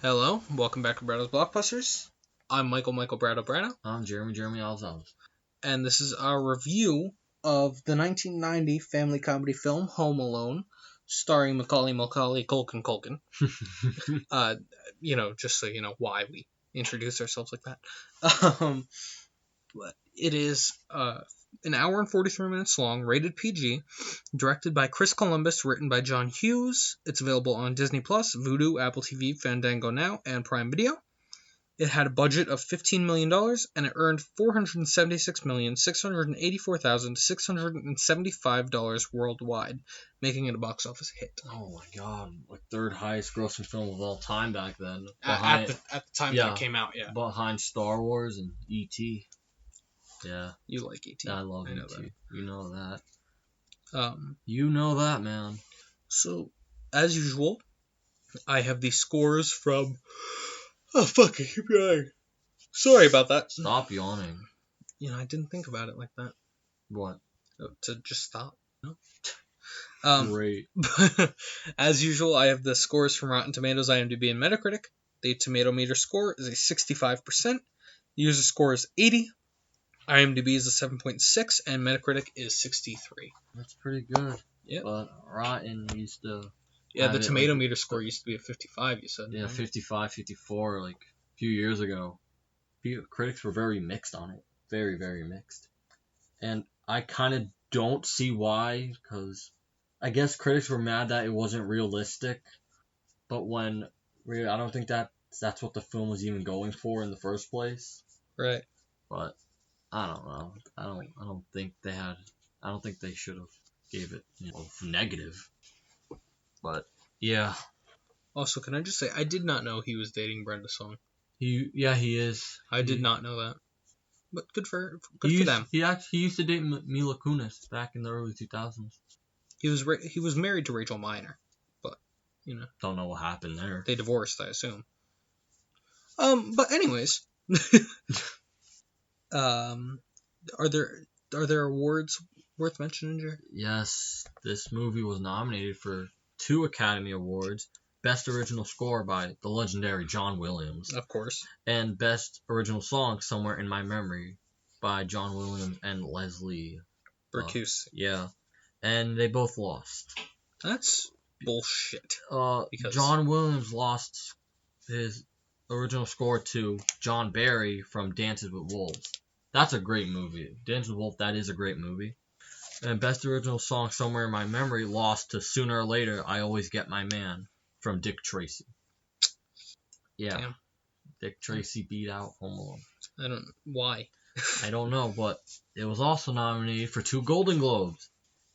Hello, welcome back to Bradow's Blockbusters. I'm Michael Bradow. I'm Jeremy λλλᴜ. And this is our review of the 1990 family comedy film Home Alone, starring Macaulay Culkin. Just so you know why we introduce ourselves like that. It is an hour and 43 minutes long, rated PG, directed by Chris Columbus, written by John Hughes. It's available on Disney+, Vudu, Apple TV, Fandango Now, and Prime Video. It had a budget of $15 million, and it earned $476,684,675 worldwide, making it a box office hit. Oh my god, like third highest grossing film of all time back then. At the time that it came out, yeah. Behind Star Wars and E.T. Yeah. You like E.T. I love E.T. That. You know that. You know that, man. So, as usual, I have the scores from... Oh, fuck, I keep yawning. Sorry about that. Stop yawning. I didn't think about it like that. What? To just stop. No? Great. As usual, I have the scores from Rotten Tomatoes, IMDb, and Metacritic. The tomato meter score is a 65%. The user score is 80. IMDb is a 7.6, and Metacritic is 63. That's pretty good. Yeah. But Rotten used to... Yeah, the tomato meter score used to be a 55, you said. Yeah, right? 55, 54, like, a few years ago. Critics were very mixed on it. Very, very mixed. And I kind of don't see why, because I guess critics were mad that it wasn't realistic. But I don't think that's what the film was even going for in the first place. Right. But I don't know. I don't think they should have gave it negative. But yeah. Also, can I just say I did not know he was dating Brenda Song. He is. I did not know that. But good for them. He used to date Mila Kunis back in the early 2000s. He was married to Rachel Miner, but don't know what happened there. They divorced, I assume. But anyways, are there awards worth mentioning, Jer? Yes, this movie was nominated for 2 Academy Awards. Best Original Score by the legendary John Williams. Of course. And Best Original Song, Somewhere in My Memory, by John Williams and Leslie Bricusse. Yeah. And they both lost. That's bullshit. Because John Williams lost his original score to John Barry from Dances with Wolves. That's a great movie. Dances with Wolves, that is a great movie. And Best Original Song, Somewhere in My Memory, lost to Sooner or Later, I Always Get My Man, from Dick Tracy. Yeah. Damn. Dick Tracy beat out Home Alone. Why? I don't know, but it was also nominated for 2 Golden Globes.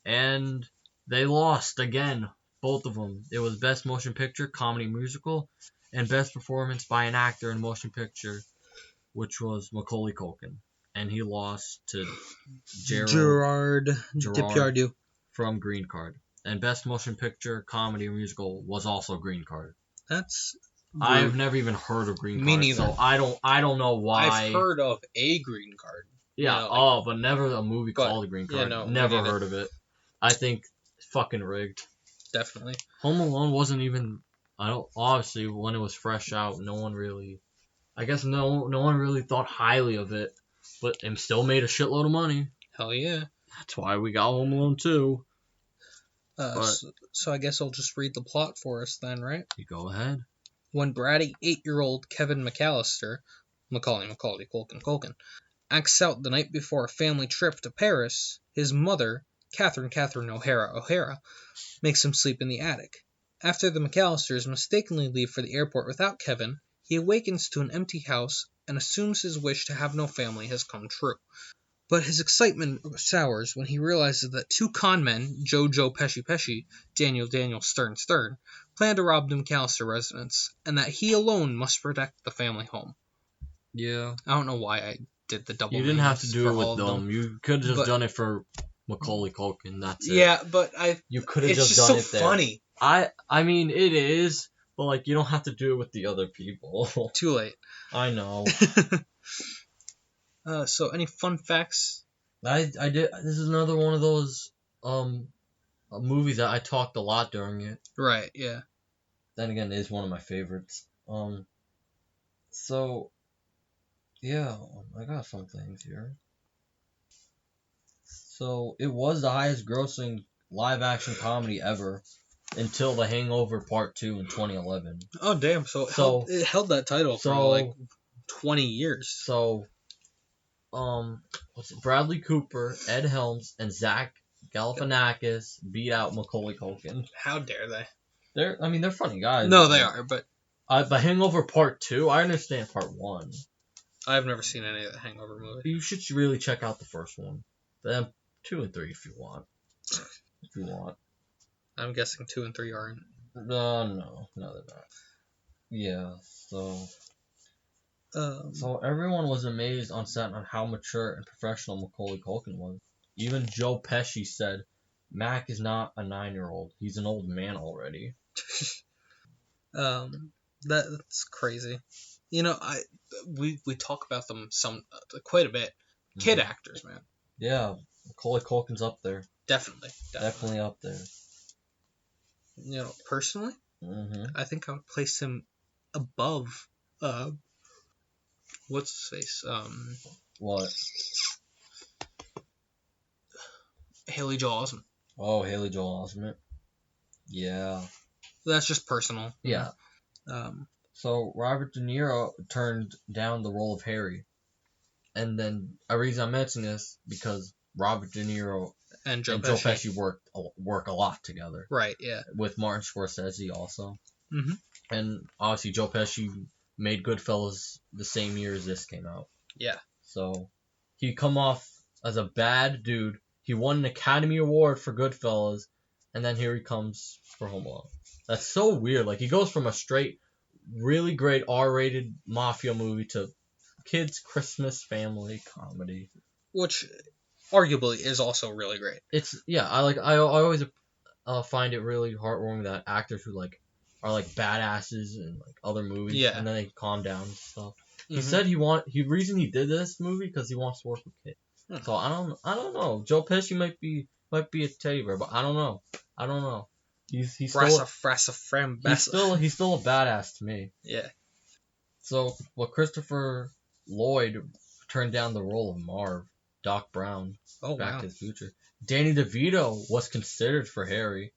And they lost again, both of them. It was Best Motion Picture, Comedy Musical, and Best Performance by an Actor in Motion Picture, which was Macaulay Culkin. And he lost to Gerard Depardieu from Green Card. And Best Motion Picture, Comedy, or Musical was also Green Card. That's rude. I've never even heard of Green Card. Me neither. So I don't know why. I've heard of a Green Card. Yeah, but never a movie called a Green Card. Yeah, no, never heard of it. I think it's fucking rigged. Definitely. Home Alone wasn't even. Obviously when it was fresh out, no one really thought highly of it. But it still made a shitload of money. Hell yeah. That's why we got Home Alone 2. So I guess I'll just read the plot for us then, right? You go ahead. When bratty 8-year-old Kevin McAllister, Macaulay Culkin, acts out the night before a family trip to Paris, his mother, Catherine O'Hara, makes him sleep in the attic. After the McAllisters mistakenly leave for the airport without Kevin, he awakens to an empty house and assumes his wish to have no family has come true. But his excitement sours when he realizes that 2 con men, Joe Pesci, Daniel Stern, plan to rob the McAllister residence, and that he alone must protect the family home. Yeah. I don't know why I did the double. You didn't have to do it with them. You could have just done it for Macaulay Culkin. That's it. Yeah, but you could have just done it there. It's just so funny. I mean, it is, but you don't have to do it with the other people. Too late. I know. So any fun facts? I did. This is another one of those movies that I talked a lot during it. Right. Yeah. Then again, it is one of my favorites. So yeah, I got some things here. So it was the highest grossing live action comedy ever until The Hangover Part 2 in 2011. Oh damn! So it held that title for like 20 years. So Bradley Cooper, Ed Helms, and Zach Galifianakis beat out Macaulay Culkin. How dare they? They're funny guys. No, they are, but The Hangover Part 2, I understand Part 1. I've never seen any of the Hangover movies. You should really check out the first one. Then 2 and 3 if you want. I'm guessing 2 and 3 aren't. No, they're not. Yeah, so everyone was amazed on set on how mature and professional Macaulay Culkin was. Even Joe Pesci said, Mac is not a 9-year-old. He's an old man already. That's crazy. You know, we talk about them quite a bit. Kid actors, man. Yeah, Macaulay Culkin's up there. Definitely up there. You know, personally, I think I would place him above. What's his face? What? Haley Joel Osment. Oh, Haley Joel Osment. Yeah. That's just personal. Yeah. So Robert De Niro turned down the role of Harry, and then a reason I'm mentioning this because Robert De Niro and Joe Pesci work a lot together. Right. Yeah. With Martin Scorsese also. Mm-hmm. And obviously Joe Pesci made Goodfellas the same year as this came out. Yeah. So he come off as a bad dude. He won an Academy Award for Goodfellas, and then here he comes for Home Alone. That's so weird. Like, he goes from a straight, really great R-rated mafia movie to kids' Christmas family comedy, which arguably is also really great. I always find it really heartwarming that actors who are badasses in other movies, and then they calm down and stuff. He said the reason he did this movie because he wants to work with kids. So I don't know. Joe Pesci might be a teddy bear, but I don't know. He's still a badass to me. Yeah. So Christopher Lloyd turned down the role of Marv, Doc Brown, Back to the Future. Danny DeVito was considered for Harry.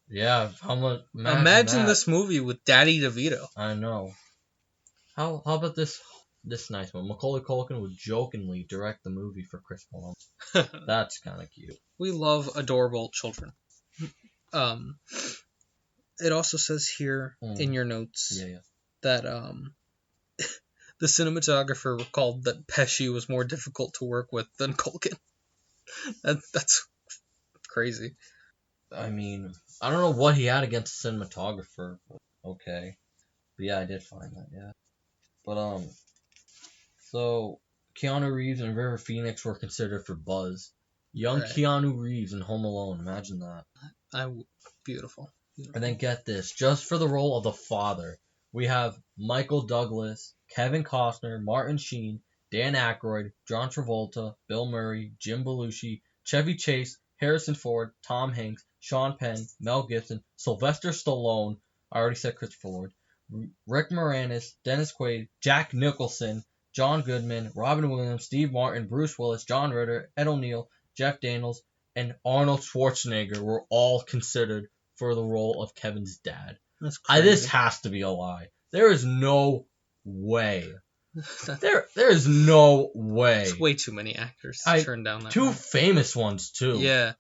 Yeah, imagine this movie with Daddy DeVito. I know. How about this nice one? Macaulay Culkin would jokingly direct the movie for Chris Malone. That's kind of cute. We love adorable children. It also says here in your notes that the cinematographer recalled that Pesci was more difficult to work with than Culkin. That's crazy. I mean, I don't know what he had against the cinematographer. But okay. But yeah, I did find that, yeah. But, so Keanu Reeves and River Phoenix were considered for Buzz. Young Keanu Reeves in Home Alone, imagine that. Beautiful. And then get this, just for the role of the father, we have Michael Douglas, Kevin Costner, Martin Sheen, Dan Aykroyd, John Travolta, Bill Murray, Jim Belushi, Chevy Chase, Harrison Ford, Tom Hanks, Sean Penn, Mel Gibson, Sylvester Stallone, I already said Christopher Lloyd, Rick Moranis, Dennis Quaid, Jack Nicholson, John Goodman, Robin Williams, Steve Martin, Bruce Willis, John Ritter, Ed O'Neill, Jeff Daniels, and Arnold Schwarzenegger were all considered for the role of Kevin's dad. That's crazy. This has to be a lie. There is no way. There is no way. It's way too many actors to turn down that. Two famous ones too. Yeah.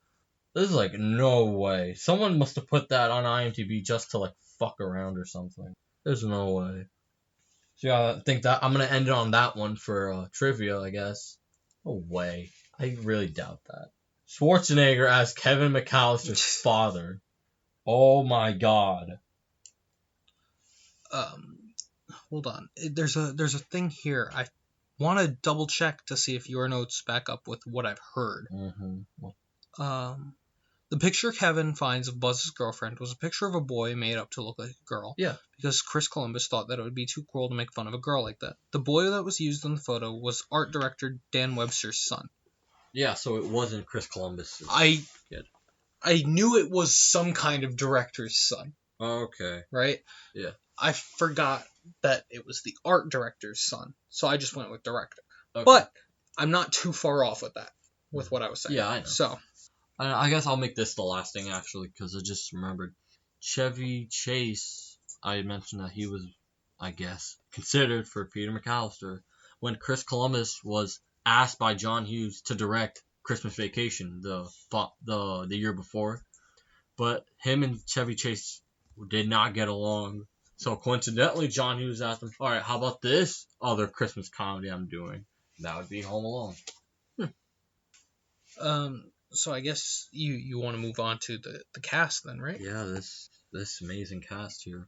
There's no way. Someone must have put that on IMDb just to fuck around or something. There's no way. So yeah, I think that I'm gonna end it on that one for trivia, I guess. No way. I really doubt that. Schwarzenegger as Kevin McAllister's father. Oh my god. Hold on. There's a thing here. I want to double check to see if your notes back up with what I've heard. The picture Kevin finds of Buzz's girlfriend was a picture of a boy made up to look like a girl. Yeah. Because Chris Columbus thought that it would be too cruel to make fun of a girl like that. The boy that was used in the photo was art director Dan Webster's son. Yeah, so it wasn't Chris Columbus. I knew it was some kind of director's son. Okay. Right? Yeah. I forgot that it was the art director's son, so I just went with director. Okay. But I'm not too far off with that, with what I was saying. Yeah, I know. So, I guess I'll make this the last thing, actually, because I just remembered. Chevy Chase, I mentioned that he was, I guess, considered for Peter McAllister when Chris Columbus was asked by John Hughes to direct Christmas Vacation the year before. But him and Chevy Chase did not get along. So coincidentally, John Hughes asked him, all right, how about this other Christmas comedy I'm doing? That would be Home Alone. So I guess you want to move on to the cast then, right? Yeah, this amazing cast here.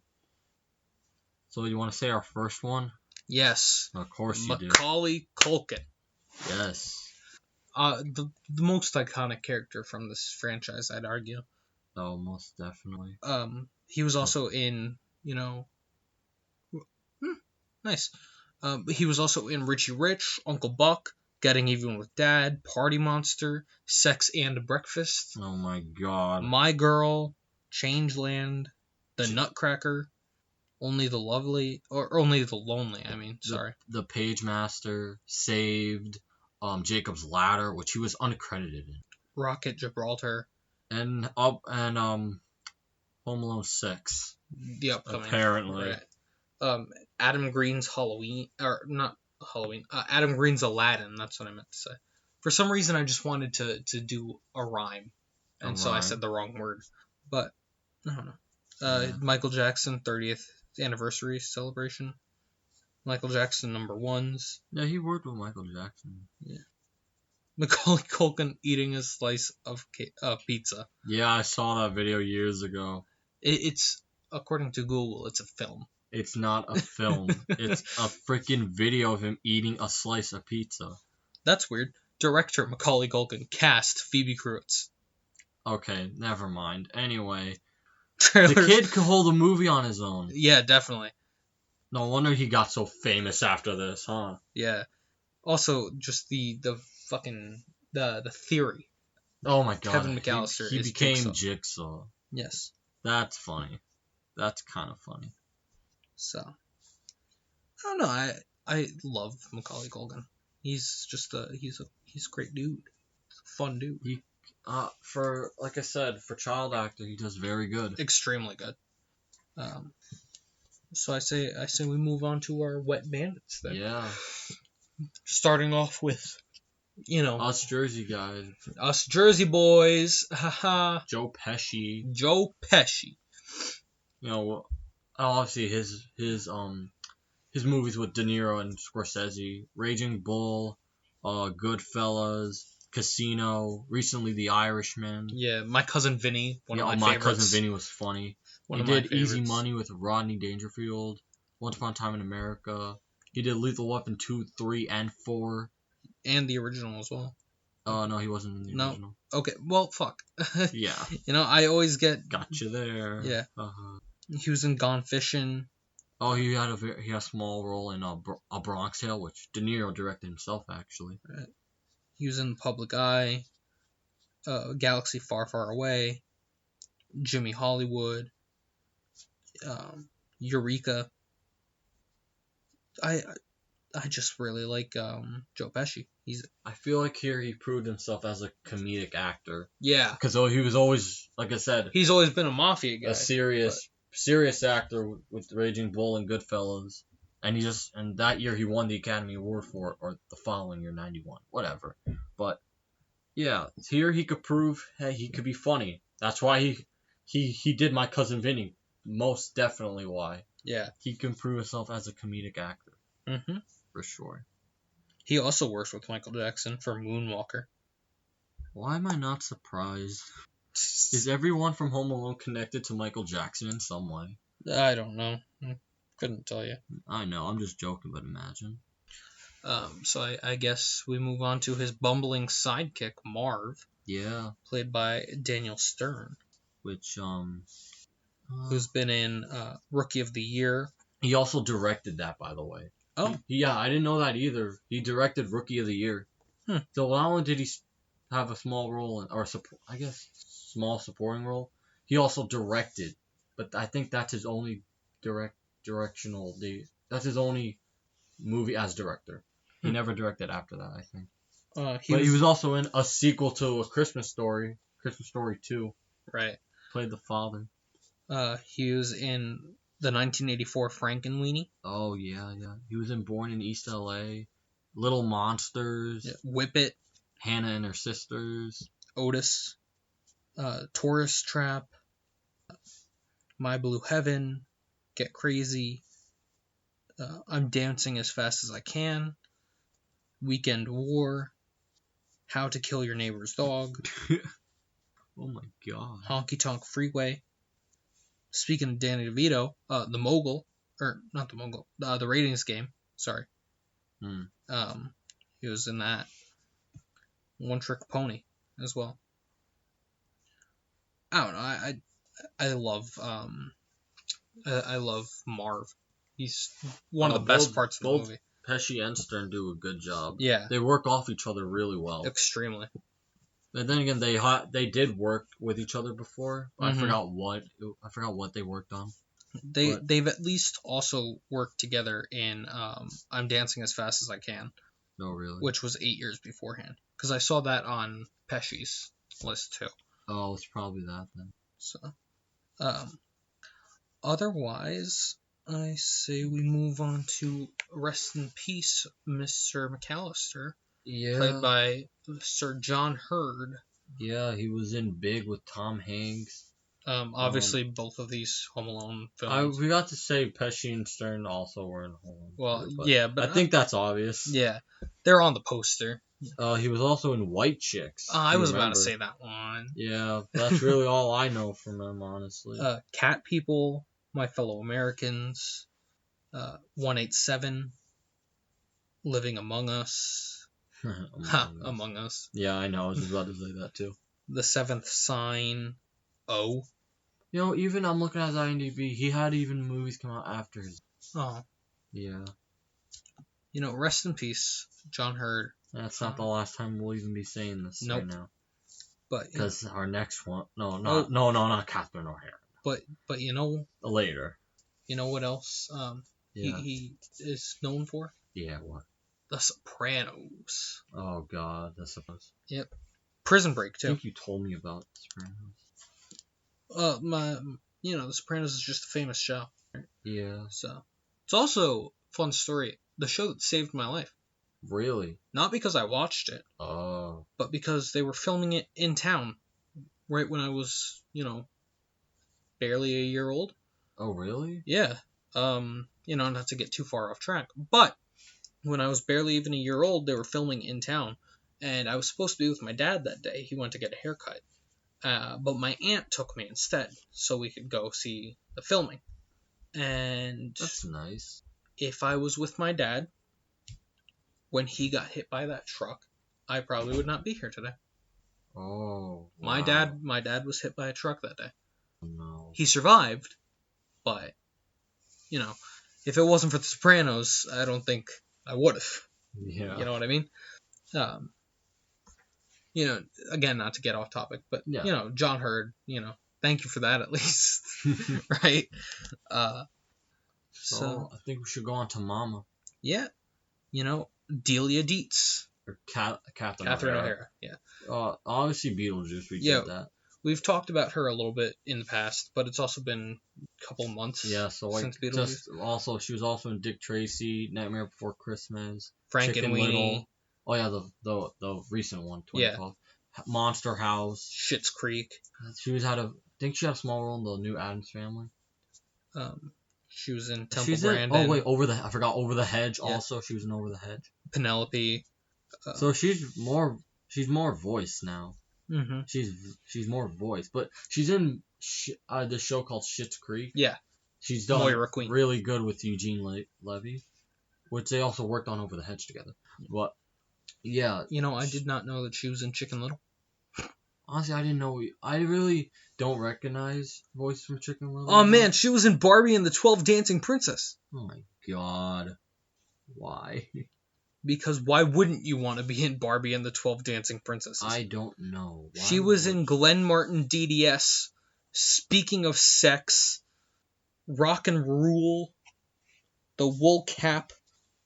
So you want to say our first one? Yes. Of course you do. Macaulay Culkin. Yes. The most iconic character from this franchise, I'd argue. Oh, most definitely. He was also in, nice. He was also in Richie Rich, Uncle Buck, Getting Even with Dad, Party Monster, Sex and Breakfast. Oh my God. My Girl, Changeland, The Nutcracker, Only the Lonely, sorry. The Page Master, Saved, Jacob's Ladder, which he was uncredited in. Rocket Gibraltar. And Home Alone 6. The upcoming. Apparently. Right. Adam Green's Adam Green's Aladdin, that's what I meant to say. For some reason, I just wanted to do a rhyme. And so I said the wrong word. But, I don't know. Michael Jackson, 30th anniversary celebration. Michael Jackson #1s. Yeah, he worked with Michael Jackson. Yeah. Macaulay Culkin eating a slice of pizza. Yeah, I saw that video years ago. It's, according to Google, it's a film. It's not a film. It's a freaking video of him eating a slice of pizza. That's weird. Director Macaulay Culkin. Cast Phoebe Crewitz. Okay, never mind. Anyway, Trailers. the kid could hold a movie on his own. Yeah, definitely. No wonder he got so famous after this, huh? Yeah. Also, just the fucking the theory. Oh my God. Kevin McAllister. He became Jigsaw. Yes. That's funny. That's kind of funny. So, I don't know. I love Macaulay Culkin. He's just he's a great dude. He's a fun dude. Like I said, for child actor, he does very good. Extremely good. So I say we move on to our Wet Bandits then. Yeah. Starting off with, us Jersey guys. Us Jersey boys. Haha. Joe Pesci. Obviously his movies with De Niro and Scorsese, Raging Bull, Goodfellas, Casino, recently The Irishman. Yeah, My Cousin Vinny, one of my favorites. My Cousin Vinny was funny. He did Easy Money with Rodney Dangerfield, Once Upon a Time in America. He did Lethal Weapon 2, 3, and 4. And the original as well. No, he wasn't in the original. Okay, well, fuck. Yeah. I always get... Got you there. Yeah. He was in Gone Fishing. Oh, he had a small role in A Bronx Tale, which De Niro directed himself, actually. Right. He was in Public Eye, Galaxy Far, Far Away, Jimmy Hollywood, Eureka. I just really like Joe Pesci. I feel like here he proved himself as a comedic actor. Yeah. Because he was always, like I said, he's always been a mafia guy. A serious actor with Raging Bull and Goodfellas. And that year he won the Academy Award for it, or the following year, 91, whatever. But yeah, here he could prove, hey, he could be funny. That's why he did My Cousin Vinny. Most definitely why. Yeah. He can prove himself as a comedic actor. Mm-hmm. For sure. He also works with Michael Jackson for Moonwalker. Why am I not surprised? Is everyone from Home Alone connected to Michael Jackson in some way? I don't know. Couldn't tell you. I know, I'm just joking, but imagine. So I guess we move on to his bumbling sidekick, Marv. Yeah. Played by Daniel Stern. Which, who's been in Rookie of the Year. He also directed that, by the way. Oh. Yeah, I didn't know that either. He directed Rookie of the Year. So not only did he have a small role, small supporting role, he also directed. But I think that's his only directional. That's his only movie as director. He never directed after that, I think. He was also in a sequel to A Christmas Story 2. Right. Played the father. He was in the 1984 Frankenweenie. Oh, yeah. He was in Born in East L.A., Little Monsters. Yeah. Whip It. Hannah and Her Sisters. Otis. Tourist Trap. My Blue Heaven. Get Crazy. I'm Dancing as Fast as I Can. Weekend War. How to Kill Your Neighbor's Dog. Oh my god. Honky Tonk Freeway. Speaking of Danny DeVito, The Mogul, or not The Mogul, the Ratings Game. Sorry. He was in that. One Trick Pony as well. I don't know. I love Marv. He's one of the best parts of the movie. Pesci and Stern do a good job. Yeah. They work off each other really well. Extremely. And then again, they did work with each other before. I forgot what they worked on. They've at least also worked together in I'm Dancing as Fast as I Can. No, really? Which was 8 years beforehand. Because I saw that on Pesci's list too. Oh, it's probably that then. So, otherwise, I say we move on to Rest in Peace, Mr. McAllister. Yeah. Played by Sir John Hurd. Yeah, he was in Big with Tom Hanks. Obviously, both of these Home Alone films. We got to say Pesci and Stern also were in Home Alone. Well, yeah, but I think that's obvious. Yeah, they're on the poster. He was also in White Chicks. I was about to say that one. Yeah, that's really all I know from him, honestly. Cat People, My Fellow Americans, 187, Living Among Us. Among Us. Yeah, I know. I was just about to say that too. The Seventh Sign. Oh. You know, even I'm looking at his IMDb, he had even movies come out after his. Oh. Yeah. You know, rest in peace, John Hurd. That's not the last time we'll even be saying this right now. But because our next one, not Catherine O'Hara. But you know. Later. You know what else? He is known for. Yeah, what? The Sopranos. Oh God, The Sopranos. Yep. Prison Break too. I think you told me about The Sopranos. The Sopranos is just a famous show. Yeah. So it's also a fun story. The show that saved my life. Really? Not because I watched it. Oh. But because they were filming it in town, right when I was, barely a year old. Oh, really? Yeah. Not to get too far off track, but when I was barely even a year old, they were filming in town, and I was supposed to be with my dad that day. He went to get a haircut, but my aunt took me instead, so we could go see the filming. And that's nice. If I was with my dad when he got hit by that truck, I probably would not be here today. Oh. Wow. My dad was hit by a truck that day. No. He survived, but if it wasn't for The Sopranos, I don't think I would have. Yeah. You know what I mean? Again, not to get off topic, but John Hurd, thank you for that at least. Right? So I think we should go on to Mama. Yeah. Delia Dietz. Or Catherine O'Hara. Yeah. Obviously Beetlejuice, we did that. We've talked about her a little bit in the past, but it's also been a couple months since Beetlejuice. She was also in Dick Tracy, Nightmare Before Christmas, Frankenweenie. Oh yeah, the recent one, 2012. Yeah. Monster House. Schitt's Creek. I think she had a small role in the New Addams Family. She was in Temple Grandin. I forgot Over the Hedge. Yeah. Also, she was in Over the Hedge. Penelope. So she's more voice now. Mm-hmm. She's more voice, but she's in this show called Schitt's Creek. Yeah. She's done really good with Eugene Levy, which they also worked on Over the Hedge together. But yeah, I did not know that she was in Chicken Little. Honestly, I didn't know. I really don't recognize voices from Chicken Little. Oh man, she was in Barbie and the 12 Dancing Princess. Oh my god, why? Because why wouldn't you want to be in Barbie and the 12 Dancing Princesses? I don't know. She was in Glenn Martin DDS, Speaking of Sex, Rock and Rule, The wool cap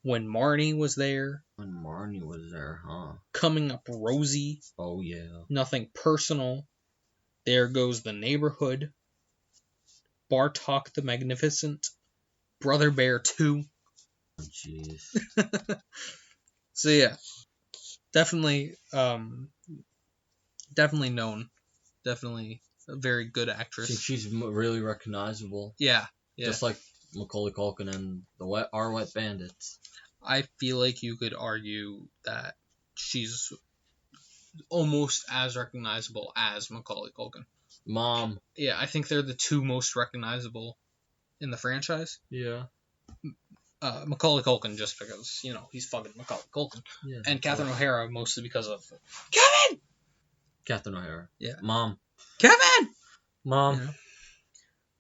when Marnie was there. When Marnie was there, huh? Coming Up Rosie. Oh, yeah. Nothing Personal. There Goes the Neighborhood. Bartok the Magnificent. Brother Bear 2. Oh, jeez. So yeah, definitely known. Definitely a very good actress. I think she's really recognizable. Yeah. Just like Macaulay Culkin and Our Wet Bandits. I feel like you could argue that she's almost as recognizable as Macaulay Culkin. Mom. Yeah, I think they're the two most recognizable in the franchise. Yeah. Macaulay Culkin just because, he's fucking Macaulay Culkin. Yeah. And Catherine O'Hara mostly because of Catherine O'Hara. Yeah. Mom. Kevin! Mom.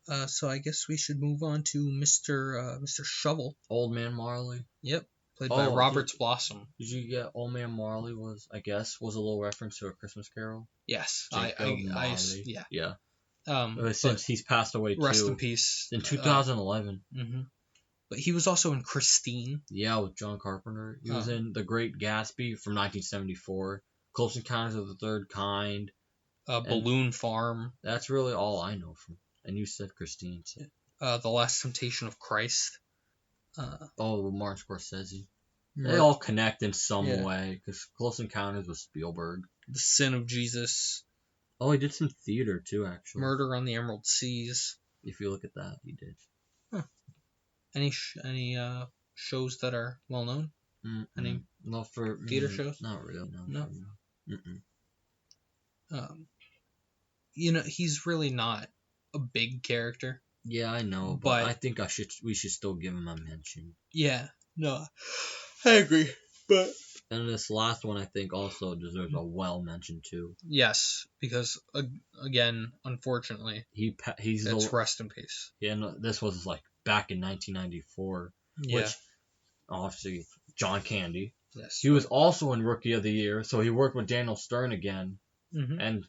Yeah. So I guess we should move on to Mr. Shovel. Old Man Marley. Yep. Played by Roberts Blossom. Did you get Old Man Marley was a little reference to A Christmas Carol? Yes. Yeah. Since he's passed away too. Rest in peace. In 2011. But he was also in Christine. Yeah, with John Carpenter. He was in The Great Gatsby from 1974. Close Encounters of the Third Kind. Balloon Farm. That's really all I know from. And you said Christine. So. The Last Temptation of Christ. Martin Scorsese. They all connect in some way, because Close Encounters was Spielberg. The Sin of Jesus. Oh, he did some theater too, actually. Murder on the Emerald Seas. If you look at that, he did. Huh. Any shows that are well known? Any theater shows? Not really. No. He's really not a big character. Yeah, I know, but I think we should still give him a mention. Yeah, no, I agree. But and this last one, I think, also deserves a well mention too. Yes, because again, unfortunately, it's rest in peace. Yeah, no, this was like back in 1994, which obviously John Candy. Yes, he was also in Rookie of the Year, so he worked with Daniel Stern again, and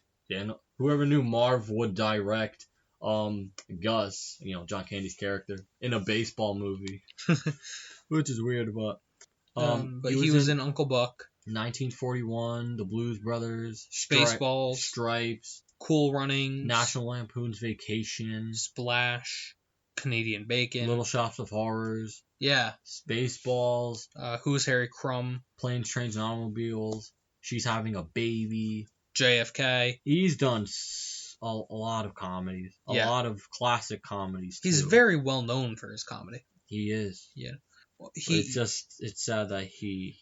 whoever knew Marv would direct. Gus, John Candy's character, in a baseball movie, which is weird, but he was in Uncle Buck, 1941, The Blues Brothers, Spaceballs, Stripes, Cool Runnings, National Lampoon's Vacation, Splash, Canadian Bacon, Little Shops of Horrors, Spaceballs, Who's Harry Crumb, Planes, Trains, and Automobiles, She's Having a Baby, JFK. He's done a lot of comedies, a lot of classic comedies too. He's very well known for his comedy. He is. Yeah. Well, it's sad that he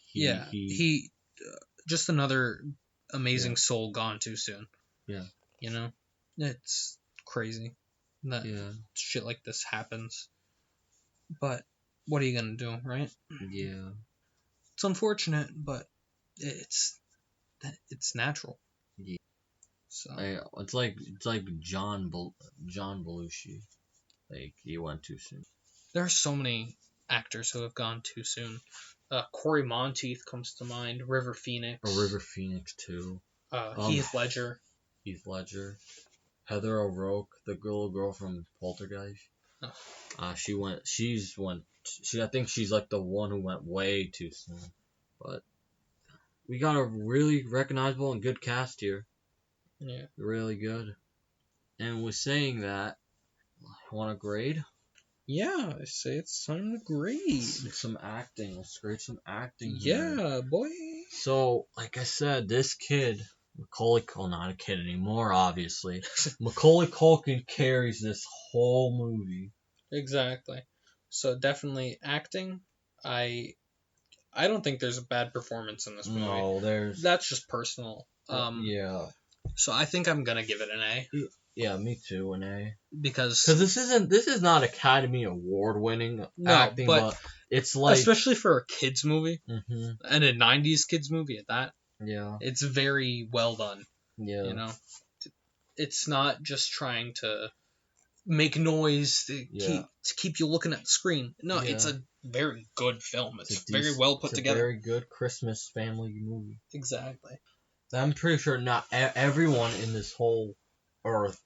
just another amazing soul gone too soon. Yeah. It's crazy that shit like this happens. But what are you gonna do, right? Yeah. It's unfortunate, but it's natural. Yeah. So it's like John Belushi, like he went too soon. There are so many actors who have gone too soon. Corey Monteith comes to mind. River Phoenix. River Phoenix too. Heath Ledger. Heather O'Rourke, the little girl from Poltergeist. I think she's like the one who went way too soon. But we got a really recognizable and good cast here. Yeah. Really good. And with saying that, want to grade? Yeah, I say it's time to grade. Some acting. Let's grade some acting. Yeah, boy. So, like I said, this kid, not a kid anymore, obviously. Macaulay Culkin carries this whole movie. Exactly. So definitely acting. I don't think there's a bad performance in this movie. No, that's just personal. Yeah. So I think I'm gonna give it an A. Yeah, me too, an A. Because this is not Academy Award winning acting, but it's like, especially for a kids movie, and a '90s kids movie at that. Yeah. It's very well done. Yeah. It's not just trying to make noise to keep you looking at the screen. No, it's a very good film. It's very well put together. Very good Christmas family movie. Exactly. I'm pretty sure not everyone in this whole earth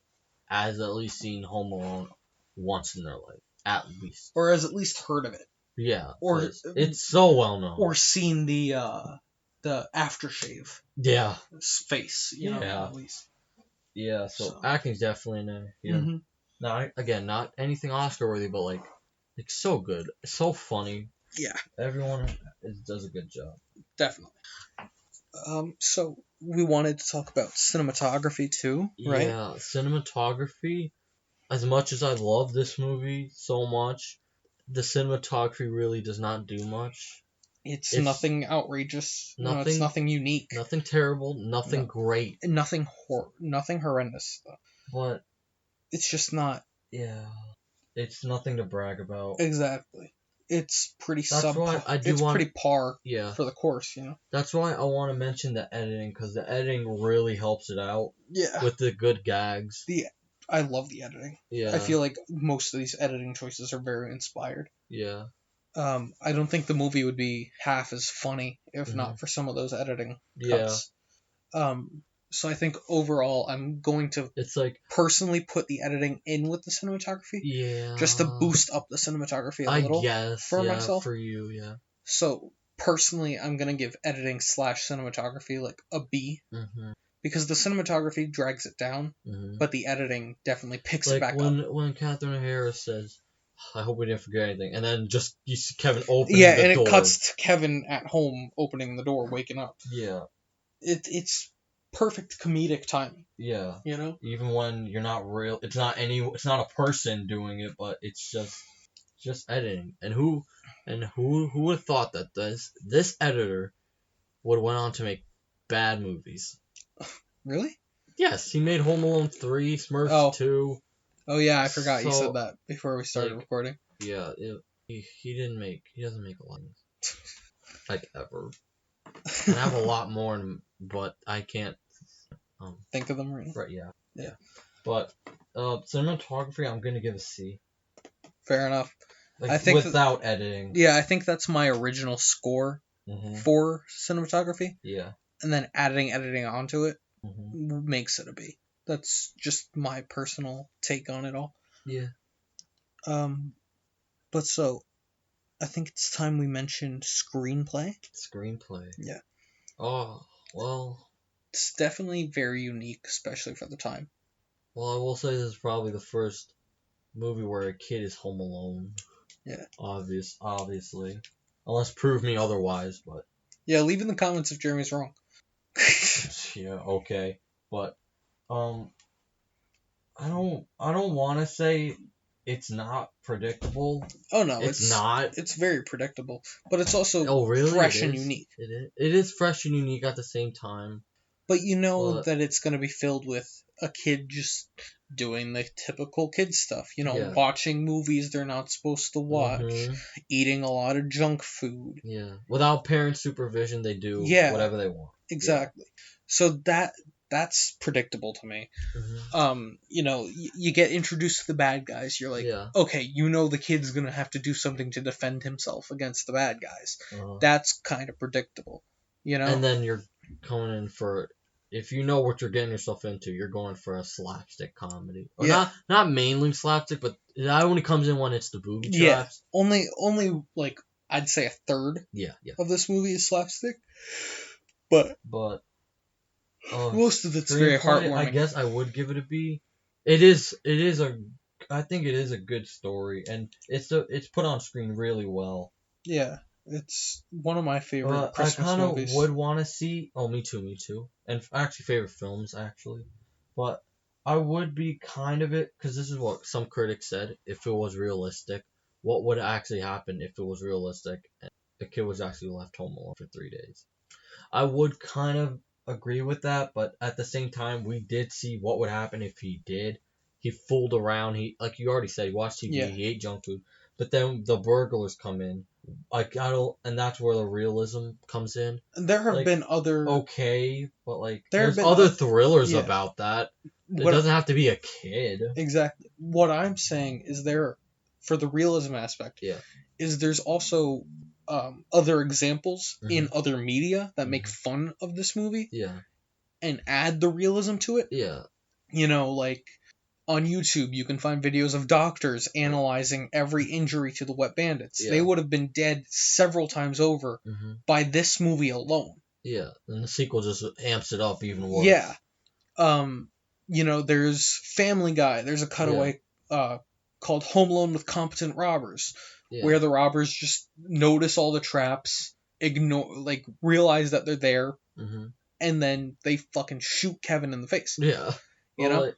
has at least seen Home Alone once in their life. At least. Or has at least heard of it. Yeah. Or it's so well known. Or seen the aftershave. Yeah. Face, you know, at least. Yeah, so acting's definitely in there. Yeah. Mm-hmm. Not anything Oscar worthy, but like so good, so funny. Yeah. Everyone does a good job. Definitely. So we wanted to talk about cinematography too, right? Yeah, cinematography. As much as I love this movie so much, the cinematography really does not do much. It's nothing outrageous. It's nothing unique. Nothing terrible. Nothing great. Nothing horrendous. But it's just not. Yeah, it's nothing to brag about. Exactly. It's pretty pretty par. Yeah. For the course, you know. That's why I want to mention the editing, because the editing really helps it out. Yeah. With the good gags. I love the editing. Yeah. I feel like most of these editing choices are very inspired. Yeah. I don't think the movie would be half as funny if not for some of those editing cuts. Yeah. So I think overall I'm going to personally put the editing in with the cinematography. Yeah. Just to boost up the cinematography a little. I guess. For myself. For you, yeah. So personally I'm going to give editing / cinematography like a B. Mm-hmm. Because the cinematography drags it down, but the editing definitely picks it back up. When Catherine Harris says, I hope we didn't forget anything, and then just you see Kevin opening the door. Yeah, and it cuts to Kevin at home opening the door, waking up. Yeah. It's perfect comedic timing. Yeah. You know? Even when you're not real, it's not a person doing it, but it's just editing. And who would have thought that this editor would have went on to make bad movies? Really? Yes, he made Home Alone 3, Smurfs 2. Oh yeah, I forgot you said that before we started recording. Yeah, he doesn't make a lot of movies. Like ever. And I have a lot more, but I can't think of them right now. Right, yeah. Yeah. But cinematography, I'm gonna give a C. Fair enough. I think without editing. Yeah, I think that's my original score for cinematography. Yeah. And then adding editing onto it makes it a B. That's just my personal take on it all. Yeah. But so, I think it's time we mentioned screenplay. Screenplay. Yeah. Oh, well. It's definitely very unique, especially for the time. Well, I will say this is probably the first movie where a kid is home alone. Yeah. Obviously. Unless prove me otherwise, but. Yeah, leave in the comments if Jeremy's wrong. Yeah, okay. But I don't want to say it's not predictable. Oh no, it's not. It's very predictable, but it's also fresh and unique. It is fresh and unique at the same time. But you know that it's going to be filled with a kid just doing the typical kid stuff. You know, watching movies they're not supposed to watch, eating a lot of junk food. Yeah, without parent supervision, they do whatever they want. Exactly. Yeah. So that's predictable to me. You know, you get introduced to the bad guys. You're like, okay, you know the kid's gonna have to do something to defend himself against the bad guys. That's kind of predictable, you know. And then you're going in for, if you know what you're getting yourself into, you're going for a slapstick comedy. Or not mainly slapstick, but that only comes in when it's the booby traps. Yeah, only like I'd say a third. Of this movie is slapstick, but. Most of it's very heartwarming. I guess I would give it a B. I think it is a good story, and it's put on screen really well. Yeah, it's one of my favorite Christmas movies. I kind of would want to see. Oh, me too. And actually, favorite films actually, but I would be kind of it, because this is what some critics said. If it was realistic, what would actually happen if it was realistic and the kid was actually left home alone for 3 days? I would kind of agree with that, but at the same time, we did see what would happen if he did. He fooled around. He, like you already said, he watched TV. He ate junk food. But then the burglars come in. And that's where the realism comes in. There have been other. Okay, but there's other thrillers about that. It doesn't have to be a kid. Exactly. What I'm saying is for the realism aspect. Is there's also other examples in other media that make fun of this movie. And add the realism to it. Yeah. You know, like on YouTube, you can find videos of doctors analyzing every injury to the Wet Bandits. Yeah. They would have been dead several times over by this movie alone. Yeah, and the sequel just amps it up even worse. Yeah. There's Family Guy. There's a cutaway called Home Alone with Competent Robbers, where the robbers just notice all the traps, realize that they're there, and then they fucking shoot Kevin in the face. Yeah. You know?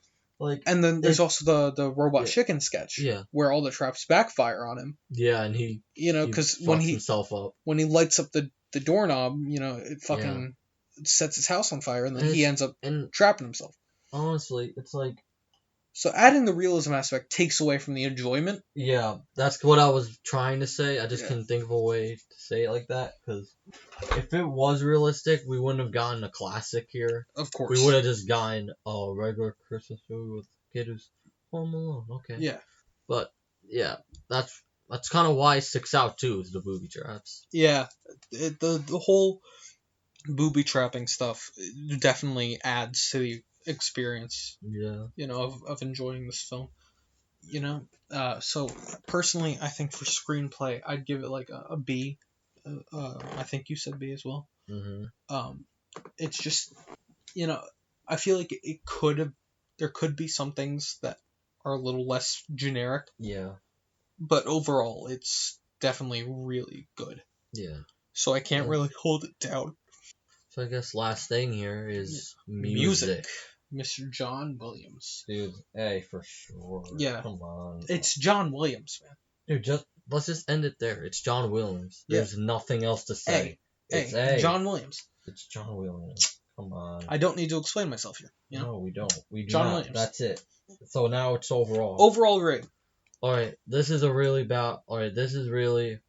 And then there's also the Robot Chicken sketch, where all the traps backfire on him. Yeah, and he because when himself up. When he lights up the doorknob, it fucking sets his house on fire, and then he ends up trapping himself. Honestly, it's like... So adding the realism aspect takes away from the enjoyment. Yeah, that's what I was trying to say. I just couldn't think of a way to say it like that, because if it was realistic, we wouldn't have gotten a classic here. Of course. We would have just gotten a regular Christmas movie with a kid who's home alone. Okay. Yeah. But, yeah, that's kind of why it sticks out, too, is the booby traps. Yeah. The whole booby trapping stuff definitely adds to the experience, of enjoying this film, so personally, I think for screenplay, I'd give it like a B. I think you said B as well. It's just, I feel like there could be some things that are a little less generic, but overall, it's definitely really good. So I can't really hold it down. So I guess last thing here is music. Mr. John Williams. Dude, hey, for sure. Yeah. Come on. It's John Williams, man. Dude, let's just end it there. It's John Williams. There's nothing else to say. John Williams. It's John Williams. Come on. I don't need to explain myself here. No, we don't. John Williams. That's it. So now it's overall. Overall grade. Alright, this is really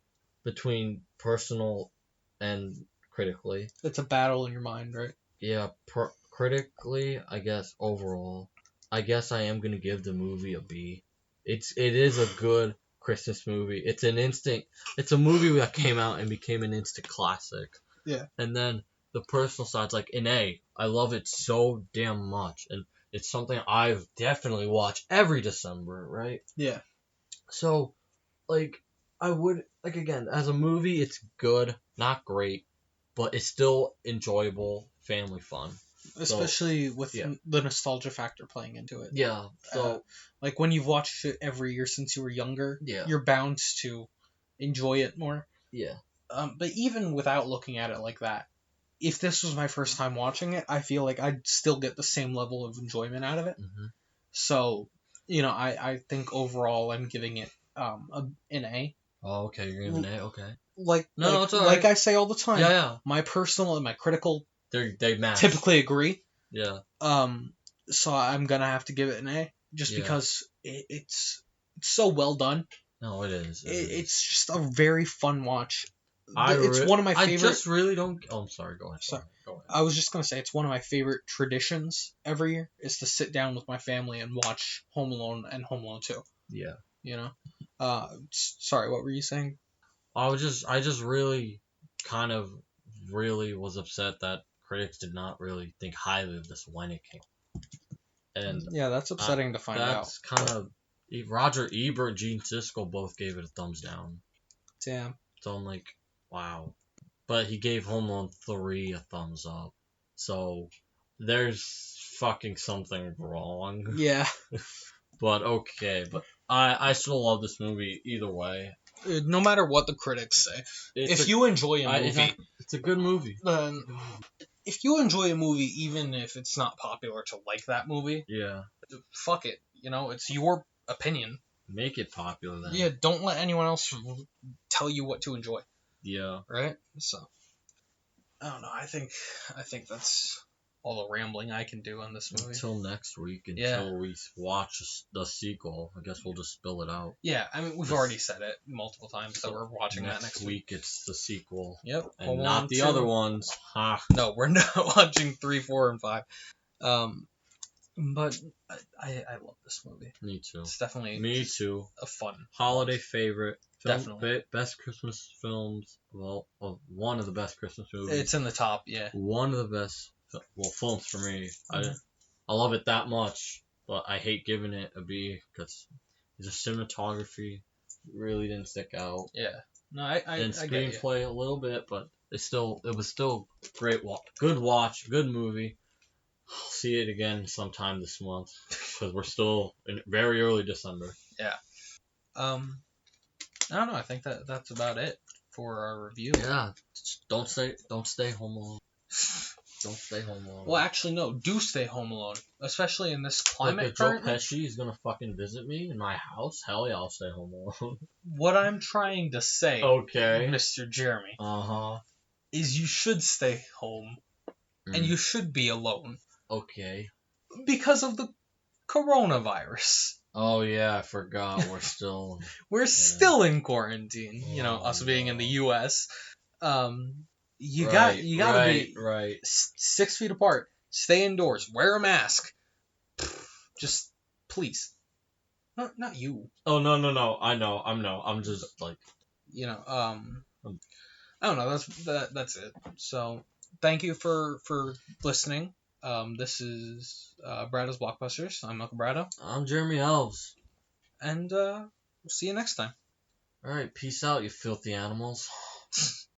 between personal and critically. It's a battle in your mind, right? Yeah, critically, I guess overall, I guess I am gonna give the movie a B. It is a good Christmas movie. It's a movie that came out and became an instant classic. Yeah. And then the personal side's like an A. I love it so damn much, and it's something I definitely watch every December, right? Yeah. So, I would again, as a movie, it's good, not great, but it's still enjoyable, family fun. Especially with the nostalgia factor playing into it. Yeah. So, when you've watched it every year since you were younger, you're bound to enjoy it more. Yeah. But even without looking at it like that, if this was my first time watching it, I feel like I'd still get the same level of enjoyment out of it. So, I think overall I'm giving it an A. Oh, okay, you're giving an A, okay. It's all right. Like I say all the time, my personal and my critical they match. Typically agree. Yeah. So I'm gonna have to give it an A, just because it's so well done. No, it is. It's just a very fun watch. It's one of my favorite. I just really don't. Oh, I'm sorry. Go ahead. Sorry. Go ahead. I was just gonna say it's one of my favorite traditions every year is to sit down with my family and watch Home Alone and Home Alone 2. Yeah. Sorry, what were you saying? I just really kind of really was upset that critics did not really think highly of this when it came. And that's upsetting to find out. That's kind of Roger Ebert, Gene Siskel both gave it a thumbs down. Damn. So I'm like, wow. But he gave Home Alone 3 a thumbs up. So there's fucking something wrong. Yeah. But okay. But I still love this movie either way. No matter what the critics say. If you enjoy a movie... It's a good movie. If you enjoy a movie, even if it's not popular to like that movie... Yeah. Fuck it. It's your opinion. Make it popular then. Yeah, don't let anyone else tell you what to enjoy. Yeah. Right? So, I don't know. I think that's all the rambling I can do on this movie. Until next week, until we watch the sequel, I guess we'll just spill it out. Yeah, I mean, we've already said it multiple times that we're watching that next week. It's the sequel. Yep. And not the other ones. Ha. No, we're not watching 3, 4, and 5. But I love this movie. Me too. It's definitely a fun holiday favorite. Definitely. Best Christmas films. Well, one of the best Christmas movies. It's in the top, yeah. One of the best films for me. I love it that much. but I hate giving it a B because the cinematography really didn't stick out. Yeah. No, I And I get you. screenplay a little bit, but it was still great. Good watch, good movie. I'll see it again sometime this month because we're still in very early December. Yeah. I don't know. I think that's about it for our review. Yeah. Don't stay home alone. Don't stay home alone. Well, actually, no. Do stay home alone, especially in this climate. If Joe Pesci is gonna fucking visit me in my house, hell yeah, I'll stay home alone. What I'm trying to say, Okay. Mr. Jeremy, is you should stay home and you should be alone Okay. because of the coronavirus. Oh yeah, I forgot. We're still still in quarantine. You know, us being in the U.S. You gotta be right. 6 feet apart. Stay indoors. Wear a mask. Just please. Not you. Oh no. I know. I'm just like. You know. I don't know. That's it. So thank you for listening. This is Bradow's Blockbusters. I'm Uncle Bradow. I'm Jeremy Elves. And we'll see you next time. Alright, peace out, you filthy animals.